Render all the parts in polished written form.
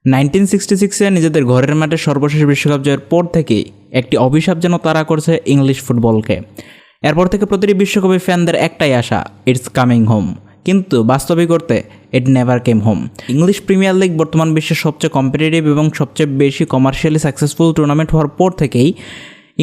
1966-এ নিজেদের ঘরের মাঠে সর্বশেষ বিশ্বকাপ জয়ের পর থেকেই একটি অভিশাপ যেন তাড়া করছে ইংলিশ ফুটবলকে। এরপর থেকে প্রতিটি বিশ্বকাপে ফ্যানদের একটাই আশা, ইটস কামিং হোম। কিন্তু বাস্তবিক করতে it never came home. English premier league বর্তমান বিশ্বের সবচেয়ে কম্পিটিটিভ এবং সবচেয়ে বেশি কমার্শিয়ালি সাকসেসফুল টুর্নামেন্ট হওয়ার পর থেকেই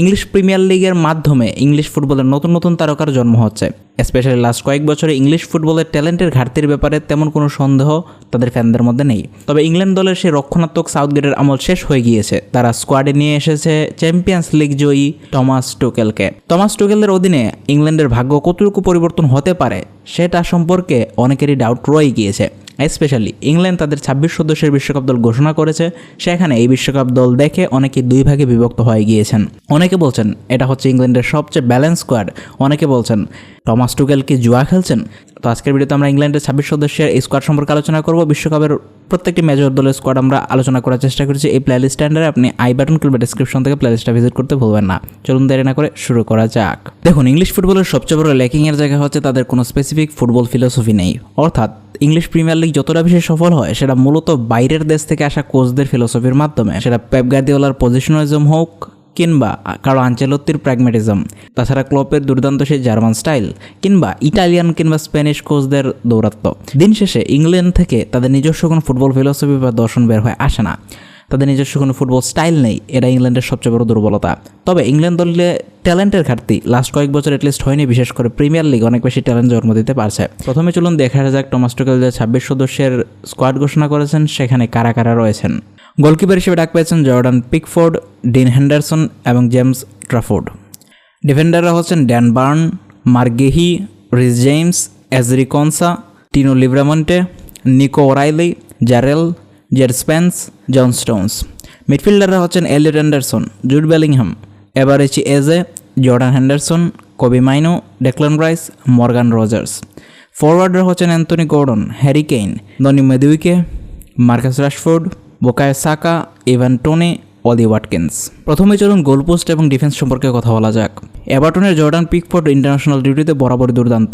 ইংলিশ প্রিমিয়ার লিগের মাধ্যমে ইংলিশ ফুটবলের নতুন নতুন তারকার জন্ম হচ্ছে। স্পেশালি লাস্ট কয়েক বছরে ইংলিশ ফুটবলের ট্যালেন্টের ঘাটতির ব্যাপারে তেমন কোনো সন্দেহ তাদের ফ্যানদের মধ্যে নেই। তবে ইংল্যান্ড দলের সেই রক্ষণাত্মক সাউথগেটের আমল শেষ হয়ে গিয়েছে। তারা স্কোয়াডে নিয়ে এসেছে চ্যাম্পিয়ন্স লিগ জয়ী টমাস টুকেলকে। টমাস টুকেলের অধীনে ইংল্যান্ডের ভাগ্য কতটুকু পরিবর্তন হতে পারে সেটা সম্পর্কে অনেকেরই ডাউট রয়ে গিয়েছে। স্পেশালি ইংল্যান্ড তাদের 26 সদস্যের বিশ্বকাপ দল ঘোষণা করেছে, সেখানে এই বিশ্বকাপ দল দেখে অনেকে দুই ভাগে বিভক্ত হয়ে গিয়েছেন। অনেকে বলছেন এটা হচ্ছে ইংল্যান্ডের সবচেয়ে ব্যালেন্স স্কোয়াড, অনেকে বলছেন টমাস টুকেল কি জুয়া খেলছেন। তো আজকের ভিডিওতে আমরা ইংল্যান্ডের 26 সদস্যের এই স্কোয়াড সম্পর্কে আলোচনা করব। বিশ্বকাপের প্রত্যেকটি মেজর দলের স্কোয়াড আমরা আলোচনা করার চেষ্টা করেছি এই প্লেলিস্ট আন্ডারে। আপনি আই বাটন কিংবা ডেসক্রিপশন থেকে প্লেলিস্টটা ভিজিট করতে ভুলবেন না। চলুন দেরি না করে শুরু করা যাক। দেখুন, ইংলিশ ফুটবলের সবচেয়ে বড় ল্যাকিংয়ের জায়গা হচ্ছে তাদের কোনো স্পেসিফিক ফুটবল ফিলোসফি নেই। অর্থাৎ ইংলিশ প্রিমিয়ার লিগ যতটা বেশি সফল হয় সেটা মূলত বাইরের দেশ থেকে আসা কোচদের ফিলোসফির মাধ্যমে। সেটা পেপ গার্দিওলার পজিশনালিজম হোক কিংবা কার্লো আনচেলত্তির প্র্যাগম্যাটিজম, তাছাড়া ক্লপের দুর্দান্ত সেই জার্মান স্টাইল কিংবা ইটালিয়ান কিংবা স্প্যানিশ কোচদের দৌরাত্ম্য। দিন শেষে ইংল্যান্ড থেকে তাদের নিজস্ব কোনো ফুটবল ফিলোসফি বা দর্শন বের হয়ে আসে না। তাদের নিজস্ব কোনো ফুটবল স্টাইল নেই, এটা ইংল্যান্ডের সবচেয়ে বড় দুর্বলতা। তবে ইংল্যান্ড দলে ট্যালেন্টের ঘাটতি লাস্ট কয়েক বছর অ্যাটলিস্ট হয়নি, বিশেষ করে প্রিমিয়ার লিগ অনেক বেশি ট্যালেন্ট জন্ম দিতে পারছে। প্রথমে চলুন দেখা যাক টমাস টুকেল যে 26 সদস্যের স্কোয়াড ঘোষণা করেছেন সেখানে কারা কারা রয়েছেন। গোলকিপার হিসেবে ডাক পেয়েছেন জর্ডান পিকফোর্ড, ডিন হেন্ডারসন এবং জেমস ট্রাফোর্ড। ডিফেন্ডাররা হচ্ছেন Dan Burn, Marc Guehi, Reece James, Ezri Konsa, Tino Livramento, Nico O'Reilly, Jarell, Djed Spence, John Stones. মিডফিল্ডাররা হচ্ছেন Elliot Anderson, Jude Bellingham, Eberechi Eze, Jordan Henderson, Kobbie Mainoo, Declan Rice, Morgan Rogers. ফরওয়ার্ডরা হচ্ছেন Anthony Gordon, Harry Kane, Noni Madueke, Marcus Rashford, Bukayo Saka, Ivan Toney, Ollie Watkins. প্রথমে চলুন goalpost এবং defence সম্পর্কে কথা বলা যাক। এভারটনের জর্ডান পিকফোর্ড ইন্টারন্যাশনাল ডিউটিতে বরাবরই দুর্দান্ত,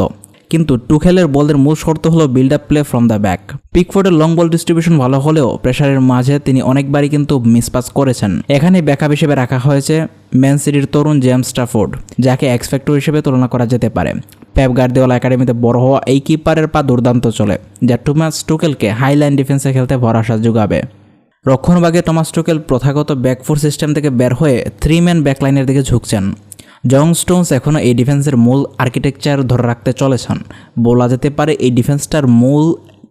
কিন্তু টুখেলের বলের মূল শর্ত হলো build up play from the back. পিকফোর্ডের লং বল ডিস্ট্রিবিউশন ভালো হলেও প্রেসারের মাঝে তিনি অনেকবারই কিন্তু মিসপাস করেছেন। এখানে ব্যাকআপ হিসেবে রাখা হয়েছে ম্যান সিটির তরুণ জেমস ট্রাফোর্ড, যাকে এক্স ফ্যাক্টর হিসেবে তুলনা করা যেতে পারে। পেপ গার্দিওলা একাডেমিতে বড় হওয়া এই কিপারের পা দুর্দান্ত চলে, যা টমাস টুকেলকে হাইলাইন ডিফেন্সে খেলতে ভরসা যোগাবে। রক্ষণভাগে টমাস টুকেল প্রথাগত ব্যাকফোর সিস্টেম থেকে বের হয়ে 3 ম্যান ব্যাকলাইনের দিকে ঝুঁকছেন। জন স্টোনস এখনও এই ডিফেন্সের মূল আর্কিটেকচার ধরে রাখতে চলেছেন। বলা যেতে পারে এই ডিফেন্সটার মূল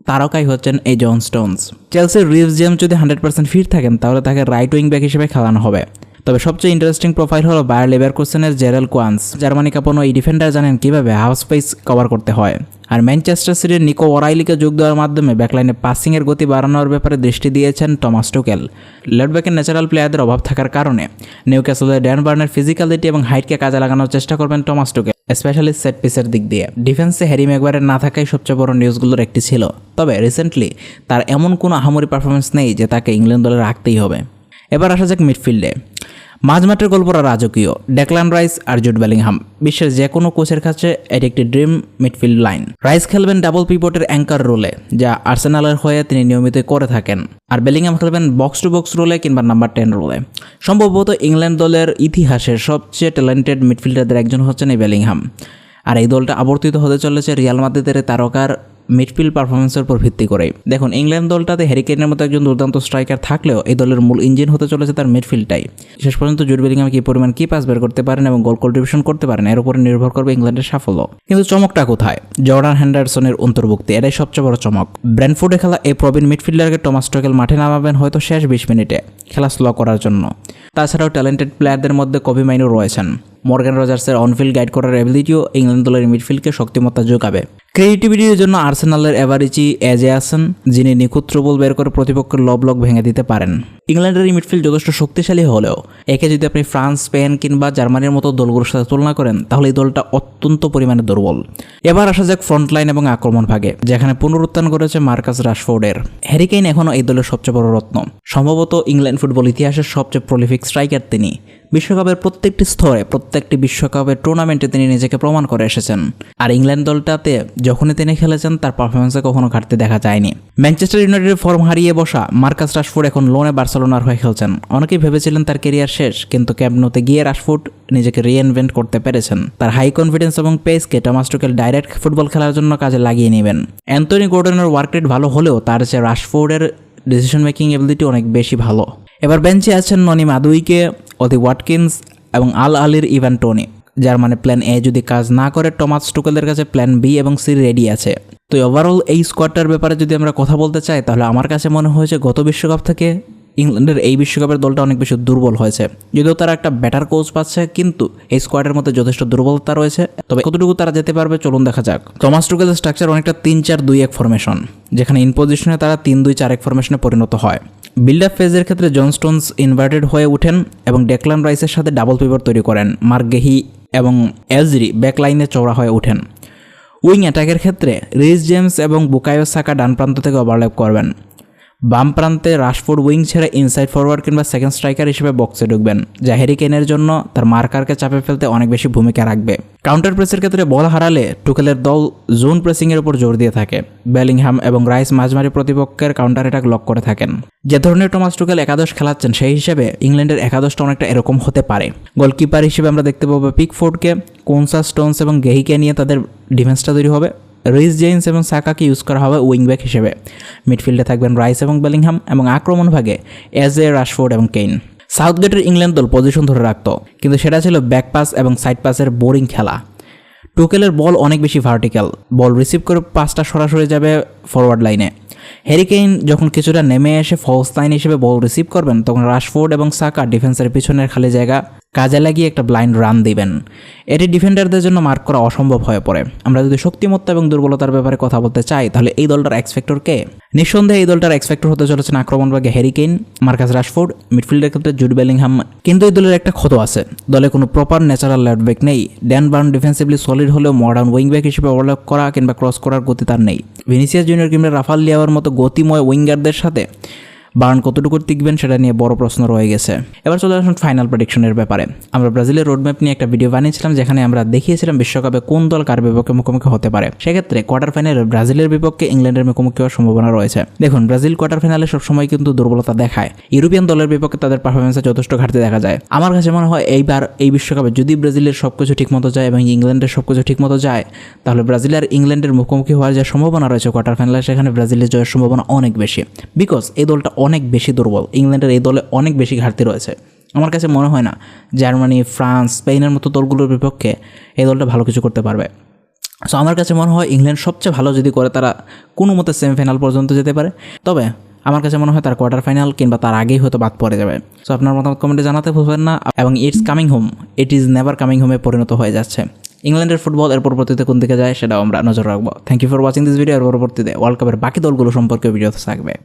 তারকাই হচ্ছেন এই জন স্টোনস। চেলসির রিস জেমস যদি 100% ফিট থাকেন তাহলে তাকে রাইট উইং ব্যাক হিসেবে খেলানো হবে। তবে সবচেয়ে ইন্টারেস্টিং প্রোফাইল হলো বায়ার লেভারকুসেনের জেরাল কোয়ান্স। জার্মানি কাঁপানো এই ডিফেন্ডার জানেন কীভাবে হাফ স্পেস কভার করতে হয়। আর ম্যানচেস্টার সিটির নিকো ওরাইলিকে যোগ দেওয়ার মাধ্যমে ব্যাকলাইনে পাসিংয়ের গতি বাড়ানোর ব্যাপারে দৃষ্টি দিয়েছেন টমাস টুকেল। লেফট ব্যাকের ন্যাচারাল প্লেয়ারদের অভাব থাকার কারণে নিউক্যাসলের ড্যান বার্নের ফিজিক্যালিটি এবং হাইটকে কাজে লাগানোর চেষ্টা করবেন টমাস টুকেল, স্পেশালি সেট পিসের দিক দিয়ে। ডিফেন্সে হ্যারি ম্যাগুয়ারের না থাকাই সবচেয়ে বড় নিউজগুলোর একটি ছিল। তবে রিসেন্টলি তার এমন কোনো আহামরি পারফরমেন্স নেই যে তাকে ইংল্যান্ড দলে রাখতেই হবে। এবার আসা যাক মিডফিল্ডে। মাঝমাঠের গল্পরা রাজকীয়। ডেক্লান রাইস আর জুড বেলিংহাম বিশ্বের যে কোনো কোচের কাছে এটি একটি ড্রিম মিডফিল্ড লাইন। রাইস খেলবেন ডাবল পিভটের অ্যাঙ্কার রোলে, যা আর্সেনালের হয়ে তিনি নিয়মিত করে থাকেন। আর বেলিংহাম খেলবেন বক্স টু বক্স রোলে কিংবা নাম্বার 10 রোলে। সম্ভবত ইংল্যান্ড দলের ইতিহাসের সবচেয়ে ট্যালেন্টেড মিডফিল্ডারদের একজন হচ্ছেন এই বেলিংহাম। আর এই দলটা আবর্তিত হতে চলেছে রিয়াল মাদ্রিদের তারকার মিডফিল্ড পারফরমেন্সের উপর ভিত্তি করেই। দেখুন, ইংল্যান্ড দলটাতে হ্যারি কেইনের মতো একজন দুর্দান্ত স্ট্রাইকার থাকলেও এই দলের মূল ইঞ্জিন হতে চলেছে তার মিডফিল্ডটাই। শেষ পর্যন্ত জুড বেলিংহাম কি পরিমাণ কি পাস বের করতে পারেন এবং গোল কন্ট্রিবিউশন করতে পারেন এর উপরে নির্ভর করবে ইংল্যান্ডের সাফল্য। কিন্তু চমকটা কোথায়? জর্ডান হেন্ডারসনের অন্তর্ভুক্তি, এটাই সবচেয়ে বড় চমক। ব্রেন্টফোর্ডে খেলা এই প্রবীণ মিডফিল্ডারকে টমাস টুকেল মাঠে নামাবেন হয়তো শেষ 20 মিনিটে খেলা স্লো করার জন্য। তাছাড়াও ট্যালেন্টেড প্লেয়ারদের মধ্যে কবি মাইনো রয়েছেন। মর্গান রজার্সের অনফিল্ড গাইড করার অ্যাবিলিটিও ইংল্যান্ড দলের মিডফিল্ডকে শক্তিমত্তা যোগাবে। ক্রিয়েটিভিটির জন্য আর্সেনালের এভারেচি এজে আছেন, যিনি নিখুঁত বল বের করে প্রতিপক্ষের ল ব্লক ভেঙে দিতে পারেন। ইংল্যান্ডের এই মিডফিল্ড যথেষ্ট শক্তিশালী হলেও একে যদি আপনি ফ্রান্স, স্পেন কিংবা জার্মানির মতো দলগুলোর সাথে তুলনা করেন তাহলে এই দলটা অত্যন্ত পরিমাণে দুর্বল। এবার আসা যাক ফ্রন্ট লাইন এবং আক্রমণ ভাগে, যেখানে পুনরুত্থান করেছে মার্কাস রাশফোর্ডের। হ্যারি কেইন এখনও এই দলের সবচেয়ে বড় রত্ন, সম্ভবত ইংল্যান্ড ফুটবল ইতিহাসের সবচেয়ে প্রলিফিক স্ট্রাইকার তিনি। বিশ্বকাপের প্রত্যেকটি স্তরে প্রত্যেকটি বিশ্বকাপের টুর্নামেন্টে তিনি নিজেকে প্রমাণ করে এসেছেন। আর ইংল্যান্ড দলটাতে যখনই তিনি খেলেছেন তার পারফরমেন্সে কখনো ঘাটতি দেখা যায়নি। ম্যানচেস্টার ইউনাইটেডের ফর্ম হারিয়ে বসা মার্কাস রাশফোর্ড এখন লোনে বার্সেলোনার হয়ে খেলছেন। অনেকেই ভেবেছিলেন তার কেরিয়ার শেষ, কিন্তু ক্যাম্প ন্যুতে গিয়ে রাশফোর্ড নিজেকে রিইনভেন্ট করতে পেরেছেন। তার হাই কনফিডেন্স এবং পেসকে টমাস টুকেল ডাইরেক্ট ফুটবল খেলার জন্য কাজে লাগিয়ে নেবেন। অ্যান্থনি গর্ডনের ওয়ার্ক রেট ভালো হলেও তার চেয়ে রাশফোর্ডের ডিসিশন মেকিং এবিলিটি অনেক বেশি ভালো। এবার বেঞ্চে আছেন ননি মাদুইকে, অদি ওয়াটকিন্স এবং আল আলির ইভান টোনি, যার মানে প্ল্যান এ যদি কাজ না করে টমাস টুকেলের কাছে প্ল্যান বি এবং সি রেডি আছে। তো ওভারঅল এই স্কোয়াডটার ব্যাপারে যদি আমরা কথা বলতে চাই, তাহলে আমার কাছে মনে হয়েছে গত বিশ্বকাপ থেকে ইংল্যান্ডের এই বিশ্বকাপের দলটা অনেক বেশি দুর্বল হয়েছে। যদিও তারা একটা বেটার কোচ পাচ্ছে, কিন্তু এই স্কোয়াডের মধ্যে যথেষ্ট দুর্বলতা রয়েছে। তবে কতটুকু তারা যেতে পারবে চলুন দেখা যাক। টমাস টুকেলের স্ট্রাকচার অনেকটা 3-4-2-1 ফরমেশন, যেখানে ইন পজিশনে তারা 3-2-4-1 ফরমেশনে পরিণত হয়। বিল্ড আপ ফেজের ক্ষেত্রে জন স্টোনস ইনভার্টেড হয়ে উঠেন এবং ডেকলান রাইসের সাথে ডাবল পিভট তৈরি করেন। মার্ক গেহি এবং এলজরি ব্যাকলাইনে চওড়া হয়ে ওঠেন। উইং অ্যাটাকের ক্ষেত্রে রিস জেমস এবং বুকায়ো সাকা ডান প্রান্ত থেকে ওভারল্যাপ করবেন। বাম প্রান্তে রাশফোর্ড উইং ছেড়ে ইনসাইড ফরওয়ার্ড কিংবা সেকেন্ড স্ট্রাইকার হিসেবে বক্সে ঢুকবেন, যা হ্যারি কেনের জন্য তার মার্কারকে চাপে ফেলতে অনেক বেশি ভূমিকা রাখবে। কাউন্টার প্রেসের ক্ষেত্রে বল হারালে টুকেলের দল জোন প্রেসিংয়ের উপর জোর দিয়ে থাকে। বেলিংহাম এবং রাইস মাঝমারি প্রতিপক্ষের কাউন্টার অ্যাটাক লক করে থাকেন। যে ধরনের টমাস টুকেল একাদশ খেলাচ্ছেন, সেই হিসেবে ইংল্যান্ডের একাদশটা অনেকটা এরকম হতে পারে। গোলকিপার হিসেবে আমরা দেখতে পাবো পিকফোর্ডকে, কোনসা, স্টোনস এবং গেহিকে নিয়ে তাদের ডিফেন্সটা তৈরি হবে। রিস জেমস এবং সাকাকে ইউজ করা হবে উইংব্যাক হিসেবে। মিডফিল্ডে থাকবেন রাইস এবং বেলিংহাম এবং আক্রমণ ভাগে এজে, রাশফোর্ড এবং কেইন। সাউথগেটের ইংল্যান্ড দল পজিশন ধরে রাখত, কিন্তু সেটা ছিল ব্যাক পাস এবং সাইড পাসের বোরিং খেলা। টুকেলের বল অনেক বেশি ভার্টিক্যাল, বল রিসিভ করে পাসটা সরাসরি যাবে ফরওয়ার্ড লাইনে। হ্যারি কেইন যখন কিছুটা নেমে এসে ফলস লাইন হিসেবে বল রিসিভ করবেন, তখন রাশফোর্ড এবং সাকা ডিফেন্সের পিছনের খালি জায়গা কাজে লাগিয়ে একটা ব্লাইন্ড রান দিবেন। এটি ডিফেন্ডারদের জন্য মার্ক করা অসম্ভব হয়ে পড়ে। আমরা যদি শক্তিমত্তা এবং দুর্বলতার ব্যাপারে কথা বলতে চাই, তাহলে এই দলটার এক্সফ্যাক্টর কে? নিঃসন্দেহে এই দলটার এক্সফ্যাক্টর হতে চলেছেন আক্রমণ ভাগে হ্যারি কেইন, মার্কাস রাশফোর্ড, মিডফিল্ডের ক্ষেত্রে জুড বেলিংহাম। কিন্তু এই দলের একটা ক্ষত আছে, দলে কোনো প্রপার ন্যাচারাল লেফট ব্যাক নেই। ড্যান বার্ন ডিফেন্সিভলি সলিড হলেও মডার্ন উইংব্যাক হিসেবে ওভারল্যাপ করা কিংবা ক্রস করার গতি তার নেই। ভিনিসিয়াস জুনিয়র কিংবা রাফাল লিয়াওয়ার মতো গতিময় উইঙ্গারদের সাথে বার্ন কতটুকু টিকবেন সেটা নিয়ে বড় প্রশ্ন রয়ে গেছে। এবার চলে আসুন ফাইনাল প্রেডিকশনের ব্যাপারে। আমরা ব্রাজিলের রোডম্যাপ নিয়ে একটা ভিডিও বানিয়েছিলাম, যেখানে আমরা দেখিয়েছিলাম বিশ্বকাপে কোন দল কার বিপক্ষে মুখোমুখি হতে পারে। সেক্ষেত্রে কোয়ার্টার ফাইনালে ব্রাজিলের বিপক্ষে ইংল্যান্ডের মুখোমুখি হওয়ার সম্ভাবনা রয়েছে। দেখুন, ব্রাজিল কোয়ার্টার ফাইনালে সবসময় কিন্তু দুর্বলতা দেখায়। ইউরোপিয়ান দলের বিপক্ষে তাদের পারফরমেন্সে যথেষ্ট ঘাটতি দেখা যায়। আমার কাছে মনে হয় এইবার এই বিশ্বকাপে যদি ব্রাজিলের সবকিছু ঠিকমতো যায় এবং ইংল্যান্ডের সবকিছু ঠিকমতো যায়, তাহলে ব্রাজিল আর ইংল্যান্ডের মুখোমুখি হওয়ার যে সম্ভাবনা রয়েছে কোয়ার্টার ফাইনালে, সেখানে ব্রাজিলের জয়ের সম্ভাবনা অনেক বেশি। বিকজ এই দলটা অনেক বেশি দুর্বল। ইংল্যান্ডের এই দলে অনেক বেশি ঘাটতি রয়েছে। আমার কাছে মনে হয় না জার্মানি, ফ্রান্স, স্পেনের মতো দলগুলোর বিপক্ষে এই দলটা ভালো কিছু করতে পারবে। সো আমার কাছে মনে হয় ইংল্যান্ড সবচেয়ে ভালো যদি করে, তারা কোনো মতে সেমিফাইনাল পর্যন্ত যেতে পারে। তবে আমার কাছে মনে হয় তার কোয়ার্টার ফাইনাল কিংবা তার আগেই হয়তো বাদ পড়ে যাবে। সো আপনার মতামত কমেন্টে জানাতে ভুলবেন না। এবং it's coming home, it is never coming হোমে পরিণত হয়ে যাচ্ছে ইংল্যান্ডের ফুটবল। এর পরবর্তীতে কোন দিকে যায় সেটাও আমরা নজর রাখবো। Thank you for watching this video. এর পরবর্তীতে ওয়ার্ল্ড কাপের বাকি দলগুলো সম্পর্কে ভিডিও থাকবে।